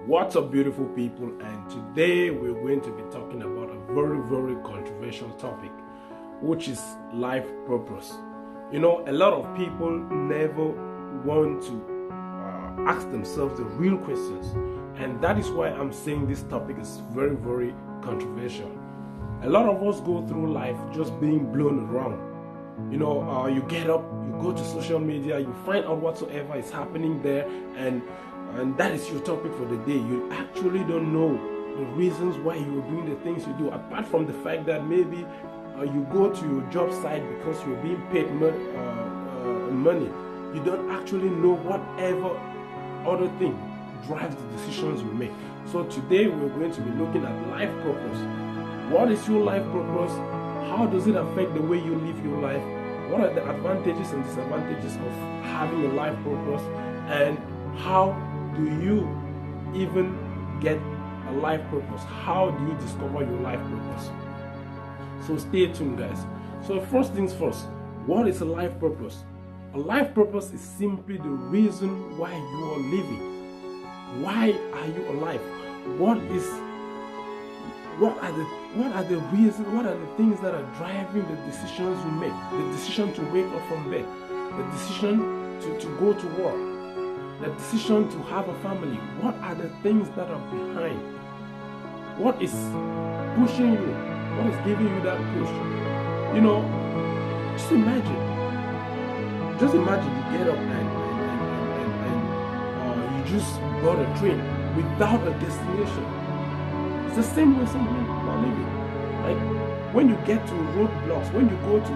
What's up, beautiful people? And today we're going to be talking about a very controversial topic, which is life purpose. You know, a lot of people never want to ask themselves the real questions, and that is why I'm saying this topic is very controversial. A lot of us go through life just being blown around. You know, you get up, you go to social media, you find out whatsoever is happening there, and that is your topic for the day. You actually don't know the reasons why you're doing the things you do, apart from the fact that maybe you go to your job site because you're being paid money. You don't actually know whatever other thing drives the decisions you make. So today we're going to be looking at life purpose. What is your life purpose? How does it affect the way you live your life? What are the advantages and disadvantages of having a life purpose? And how do you even get a life purpose? How do you discover your life purpose? So stay tuned, guys. So first things first, what is a life purpose? A life purpose is simply the reason why you are living. Why are you alive? What are the reasons, what are the things that are driving the decisions you make? The decision to wake up from bed, the decision to go to work, the decision to have a family. What are the things that are behind? What is pushing you? What is giving you that push? You know, just imagine you get up and you just board a train without a destination. It's the same way some people are living. Like when you get to roadblocks, when you go to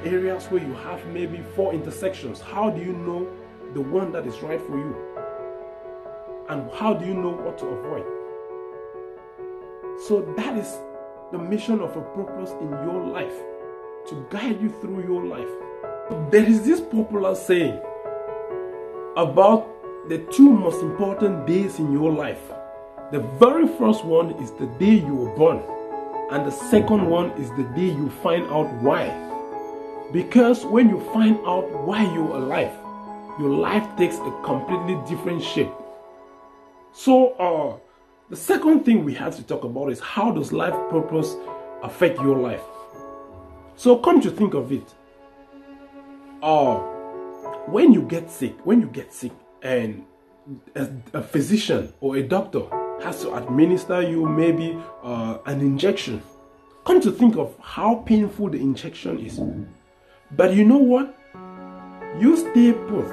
areas where you have maybe 4 intersections, how do you know the one that is right for you? And how do you know what to avoid? So that is the mission of a purpose in your life, to guide you through your life. There is this popular saying about the 2 most important days in your life. The very first one is the day you were born, and the second one is the day you find out why. Because when you find out why you're alive, your life takes a completely different shape. So the second thing we have to talk about is, how does life purpose affect your life? So come to think of it, when you get sick and a physician or a doctor has to administer you maybe an injection, come to think of how painful the injection is. But you know what? You stay put.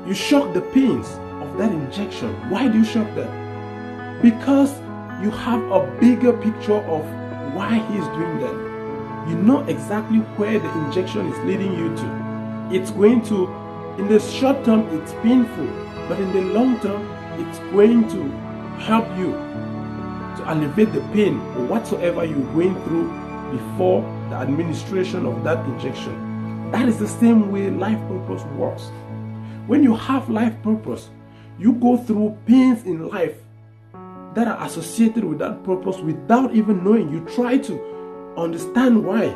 You shock the pains of that injection. Why do you shock that? Because you have a bigger picture of why he's doing that. You know exactly where the injection is leading you to. It's going to, in the short term, it's painful, but in the long term, it's going to help you to alleviate the pain or whatsoever you're going through before the administration of that injection. That is the same way life purpose works. When you have life purpose, you go through pains in life that are associated with that purpose without even knowing. You try to understand why.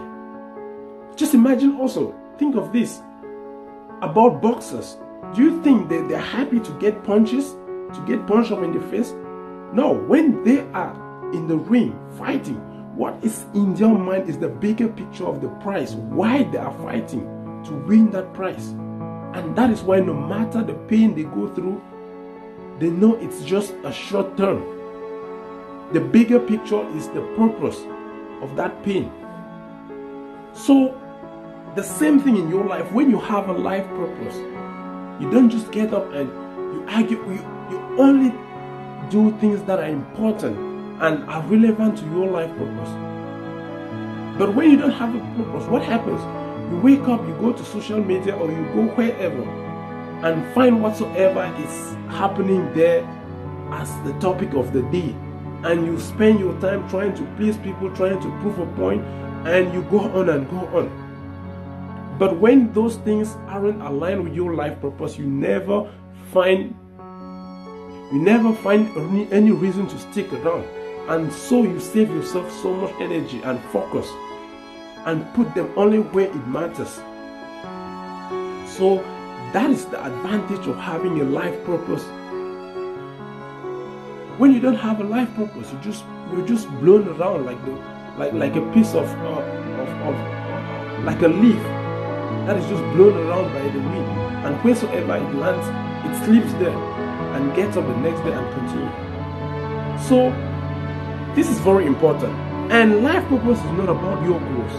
Just imagine also, think of this about boxers. Do you think that they're happy to get punches, to get punched up in the face? No, when they are in the ring fighting, what is in their mind is the bigger picture of the prize, why they are fighting to win that prize. And that is why no matter the pain they go through, they know it's just a short term. The bigger picture is the purpose of that pain. So the same thing in your life. When you have a life purpose, you don't just get up and you argue. You only do things that are important and are relevant to your life purpose. But when you don't have a purpose, what happens? You wake up, you go to social media, or you go wherever and find whatsoever is happening there as the topic of the day, and you spend your time trying to please people, trying to prove a point, and you go on and go on. But when those things aren't aligned with your life purpose, you never find any reason to stick around. And so you save yourself so much energy and focus and put them only where it matters. So That is the advantage of having a life purpose. When you don't have a life purpose, you're just blown around like a piece of like a leaf that is just blown around by the wind, and wheresoever it lands, it sleeps there and gets up the next day and continues. So this is very important. And life purpose is not about your goals.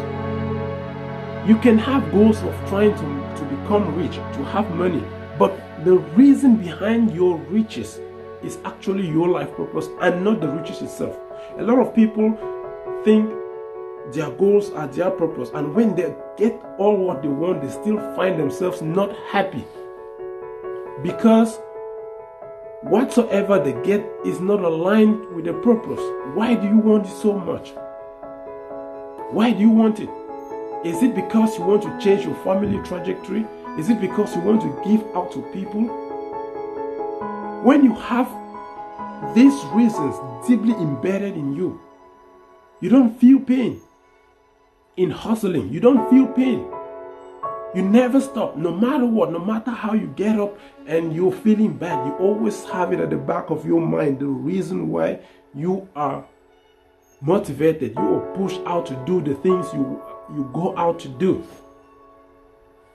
You can have goals of trying to become rich, to have money, but the reason behind your riches is actually your life purpose and not the riches itself. A lot of people think their goals are their purpose, and when they get all what they want, they still find themselves not happy because whatsoever they get is not aligned with the purpose. Why do you want it so much? Why do you want it? Is it because you want to change your family trajectory? Is it because you want to give out to people? When you have these reasons deeply embedded in you, you don't feel pain. In hustling, you don't feel pain. You never stop, no matter what, no matter how you get up and you're feeling bad, you always have it at the back of your mind, the reason why you are motivated, you are pushed out to do the things you go out to do.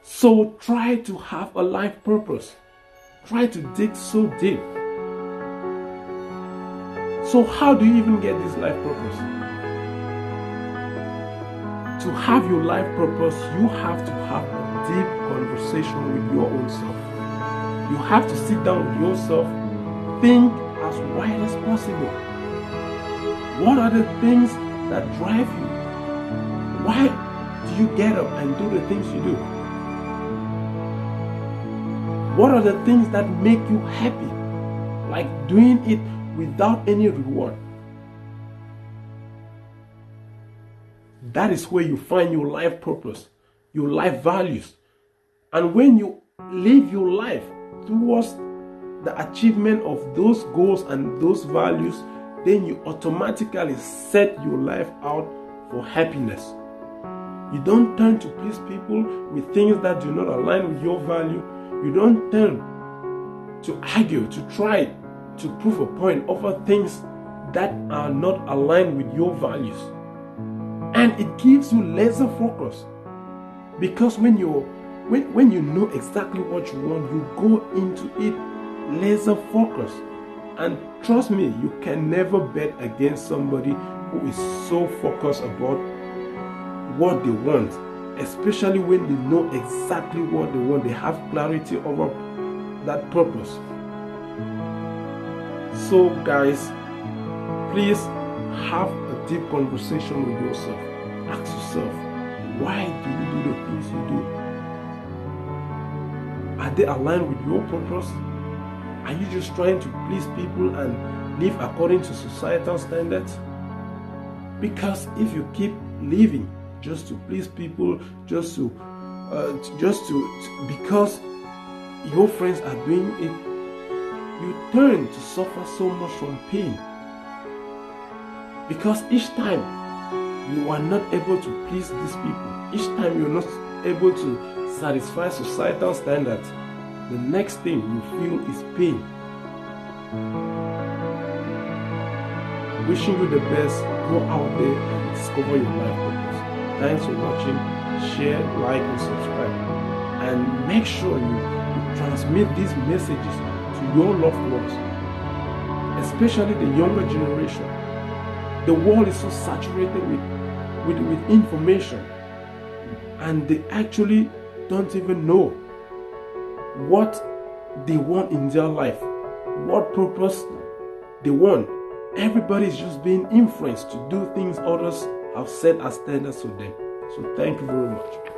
So try to have a life purpose. Try to dig so deep. So how do you even get this life purpose? To have your life purpose, you have to have a deep conversation with your own self. You have to sit down with yourself, think as wide as possible. What are the things that drive you? Why do you get up and do the things you do? What are the things that make you happy? Like doing it without any reward. That is where you find your life purpose, your life values. And when you live your life towards the achievement of those goals and those values, then you automatically set your life out for happiness. You don't turn to please people with things that do not align with your value. You don't turn to argue, to try to prove a point over things that are not aligned with your values. And it gives you laser focus, because when you know exactly what you want, you go into it laser focus. And trust me, you can never bet against somebody who is so focused about what they want, especially when they know exactly what they want. They have clarity over that purpose. So guys, please have a deep conversation with yourself. Ask yourself, why do you do the things you do? Are they aligned with your purpose? Are you just trying to please people and live according to societal standards? Because if you keep living just to please people, just to because your friends are doing it, you turn to suffer so much from pain. Because each time you are not able to please these people, each time you're not able to satisfy societal standards, the next thing you feel is pain. Wishing you the best. Go out there and discover your life purpose. Thanks for watching. Share, like, and subscribe. And make sure you transmit these messages to your loved ones, especially the younger generation. The world is so saturated with information, and they actually don't even know what they want in their life, what purpose they want. Everybody is just being influenced to do things others have set as standards for them. So thank you very much.